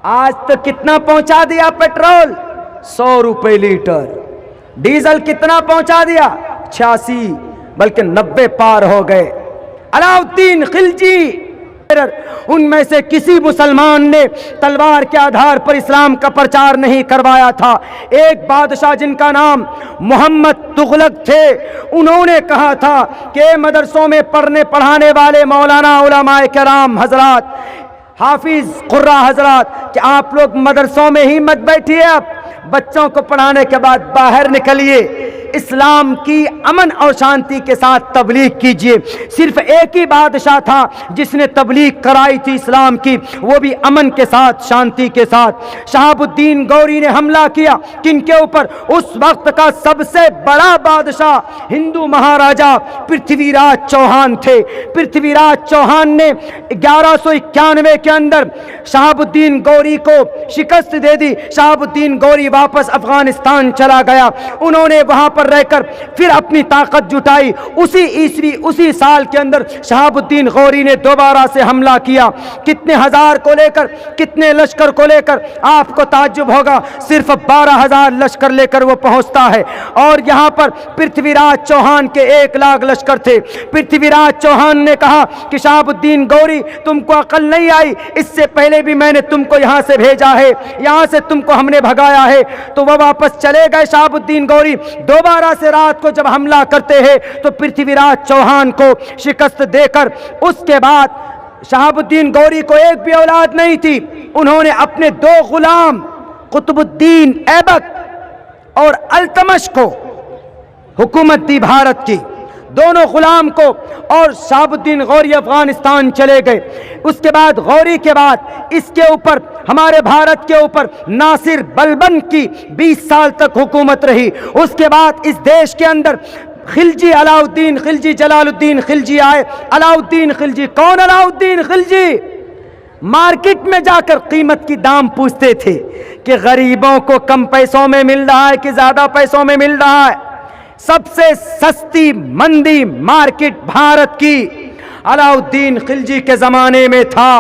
آج تو کتنا پہنچا دیا پیٹرول؟ 100 روپے لیٹر. ڈیزل کتنا پہنچا دیا؟ 86 بلکہ 90 پار ہو گئے. علاؤالدین خلجی، ان میں سے کسی مسلمان نے تلوار کے آدھار پر اسلام کا پرچار نہیں کروایا تھا. ایک بادشاہ جن کا نام محمد تغلق تھے، انہوں نے کہا تھا کہ مدرسوں میں پڑھنے پڑھانے والے مولانا علماء کرام حضرات، حافظ قرہ حضرات، کہ آپ لوگ مدرسوں میں ہی مت بیٹھیے، اب بچوں کو پڑھانے کے بعد باہر نکلیے، اسلام کی امن اور شانتی کے ساتھ تبلیغ کیجئے. صرف ایک ہی بادشاہ تھا جس نے تبلیغ کرائی تھی اسلام کی، وہ بھی امن کے ساتھ، شانتی کے ساتھ. شہاب الدین گوری نے حملہ کیا. کن کے اوپر؟ اس وقت کا سب سے بڑا بادشاہ ہندو مہاراجا پرتھوی راج چوہان تھے. پرتھوی راج چوہان نے 1191 کے اندر شہاب الدین گوری کو شکست دے دی. شہاب الدین گوری واپس افغانستان چلا گیا. انہوں نے وہاں پر رہ کر پھر اپنی طاقت جٹائی. اسی عیسوی، اسی سال کے اندر شہاب الدین غوری نے دوبارہ سے حملہ کیا. کتنے ہزار کو لے کر، کتنے لشکر کو لے کر؟ آپ کو تعجب ہوگا، صرف 12,000 لشکر لے کر وہ پہنچتا ہے. اور یہاں پر پرتھوی راج چوہان کے 1 لاکھ لشکر تھے. پرتھوی راج چوہان نے کہا کہ شہاب الدین گوری، تم کو عقل نہیں آئی؟ اس سے پہلے بھی میں نے تم کو یہاں سے بھیجا ہے، یہاں سے تم کو ہم نے بھگایا ہے. تو وہ واپس چلے گئے. شہاب الدین گوری دوبارہ سے رات کو جب حملہ کرتے ہیں تو پرتھوی راج چوہان کو شکست دے کر، اس کے بعد شہاب الدین گوری کو ایک بھی اولاد نہیں تھی. انہوں نے اپنے 2 غلام قطب الدین ایبک اور التمش کو حکومت دی بھارت کی، دونوں غلام کو، اور شہاب الدین غوری افغانستان چلے گئے. اس کے بعد غوری کے بعد اس کے اوپر، ہمارے بھارت کے اوپر ناصر بلبن کی 20 سال تک حکومت رہی. اس کے بعد اس دیش کے اندر خلجی، علاؤالدین خلجی، جلال الدین خلجی آئے. علاؤالدین خلجی کون؟ علاؤالدین خلجی مارکیٹ میں جا کر قیمت کی دام پوچھتے تھے کہ غریبوں کو کم پیسوں میں مل رہا ہے کہ زیادہ پیسوں میں مل رہا ہے. سب سے سستی منڈی مارکیٹ بھارت کی علاؤالدین خلجی کے زمانے میں تھا.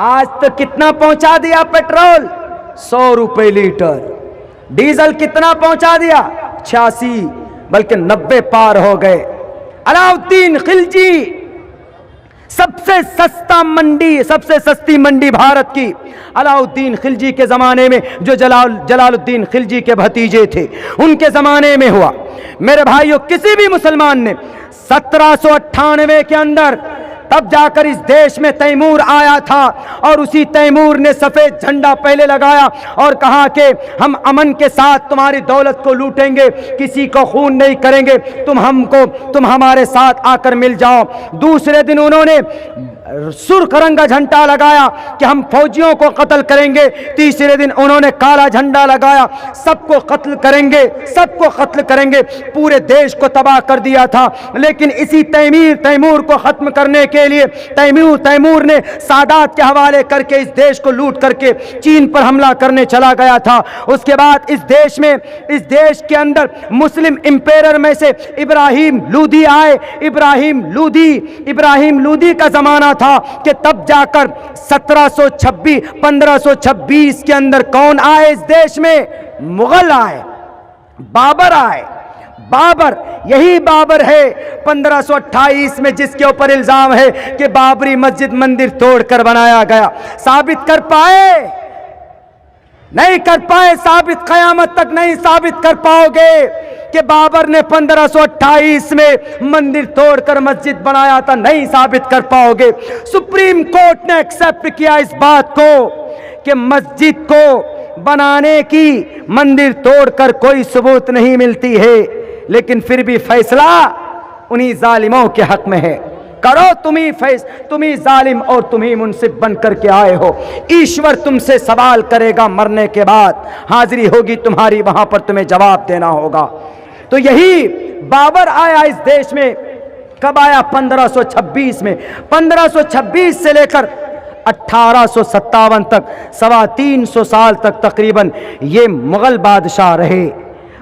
آج تو کتنا پہنچا دیا پیٹرول؟ 100 روپے لیٹر. ڈیزل کتنا پہنچا دیا؟ 86 بلکہ 90 پار ہو گئے. علاؤالدین خلجی سب سے سستا منڈی، سب سے سستی منڈی بھارت کی علاؤالدین خلجی کے زمانے میں، جو جلال الدین خلجی کے بھتیجے تھے، ان کے زمانے میں ہوا. میرے بھائیوں، کسی بھی مسلمان نے 1798 کے اندر تب جا کر اس دیش میں تیمور آیا تھا، اور اسی تیمور نے سفید جھنڈا پہلے لگایا اور کہا کہ ہم امن کے ساتھ تمہاری دولت کو لوٹیں گے، کسی کو خون نہیں کریں گے، تم ہمارے ساتھ آ کر مل جاؤ. دوسرے دن انہوں نے سرخ رنگ کا جھنڈا لگایا کہ ہم فوجیوں کو قتل کریں گے. تیسرے دن انہوں نے کالا جھنڈا لگایا، سب کو قتل کریں گے، سب کو قتل کریں گے. پورے دیش کو تباہ کر دیا تھا. لیکن اسی تیمور کو ختم کرنے کے لیے تیمور نے سادات کے حوالے کر کے اس دیش کو لوٹ کر کے چین پر حملہ کرنے چلا گیا تھا. اس کے بعد اس دیش کے اندر مسلم امپیرر میں سے ابراہیم لودھی آئے. ابراہیم لودھی کا زمانہ تھا کہ تب جا کر 1526 کے اندر کون آئے اس دیش میں؟ مغل آئے، بابر آئے. بابر، یہی بابر ہے 1528 میں جس کے اوپر الزام ہے کہ بابری مسجد مندر توڑ کر بنایا گیا. ثابت کر پائے؟ نہیں کر پائے ثابت. قیامت تک نہیں ثابت کر پاؤ گے کہ بابر نے 1528 میں مندر توڑ کر مسجد بنایا تھا. نہیں ثابت کر پاؤ گے. سپریم کورٹ نے ایکسپٹ کیا اس بات کو کہ مسجد کو بنانے کی مندر توڑ کر کوئی ثبوت نہیں ملتی ہے، لیکن پھر بھی فیصلہ انہی ظالموں کے حق میں ہے. کرو تمہیں ظالم اور تمہیں منصف بن کر کے آئے ہو. ایشور تم سے سوال کرے گا، مرنے کے بعد حاضری ہوگی تمہاری، وہاں پر تمہیں جواب دینا ہوگا. تو یہی بابر آیا اس دیش میں. کب آیا؟ 1526 میں. 1526 سے لے کر 1857 تک 325 سال تک تقریباً یہ مغل بادشاہ رہے.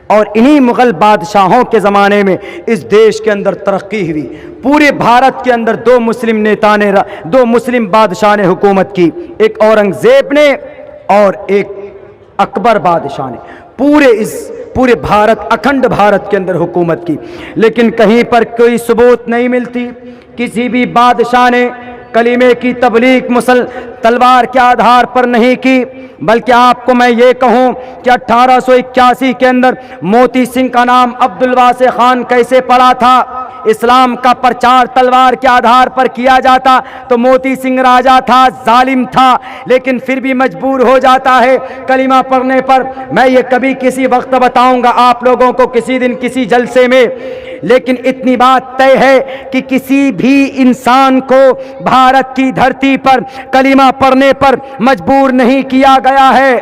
اور انہی مغل بادشاہوں کے زمانے میں اس دیش کے اندر ترقی ہوئی. پورے بھارت کے اندر دو مسلم بادشاہ نے حکومت کی. ایک اورنگزیب نے اور ایک اکبر بادشاہ نے پورے بھارت، اکھنڈ بھارت کے اندر حکومت کی، لیکن کہیں پر کوئی ثبوت نہیں ملتی کسی بھی بادشاہ نے کلمے کی تبلیغ تلوار کے آدھار پر نہیں کی۔ بلکہ آپ کو میں یہ کہوں کہ 1881 کے اندر موتی سنگھ کا نام عبد الواسع خان کیسے پڑا تھا؟ اسلام کا پرچار تلوار کے آدھار پر کیا جاتا تو موتی سنگھ راجا تھا، ظالم تھا، لیکن پھر بھی مجبور ہو جاتا ہے کلمہ پڑھنے پر۔ میں یہ کبھی کسی وقت بتاؤں گا آپ لوگوں کو، کسی دن کسی جلسے میں، لیکن اتنی بات طے ہے کہ کسی بھی انسان کو بھارت کی دھرتی پر کلمہ پڑھنے پر مجبور نہیں کیا گیا ہے۔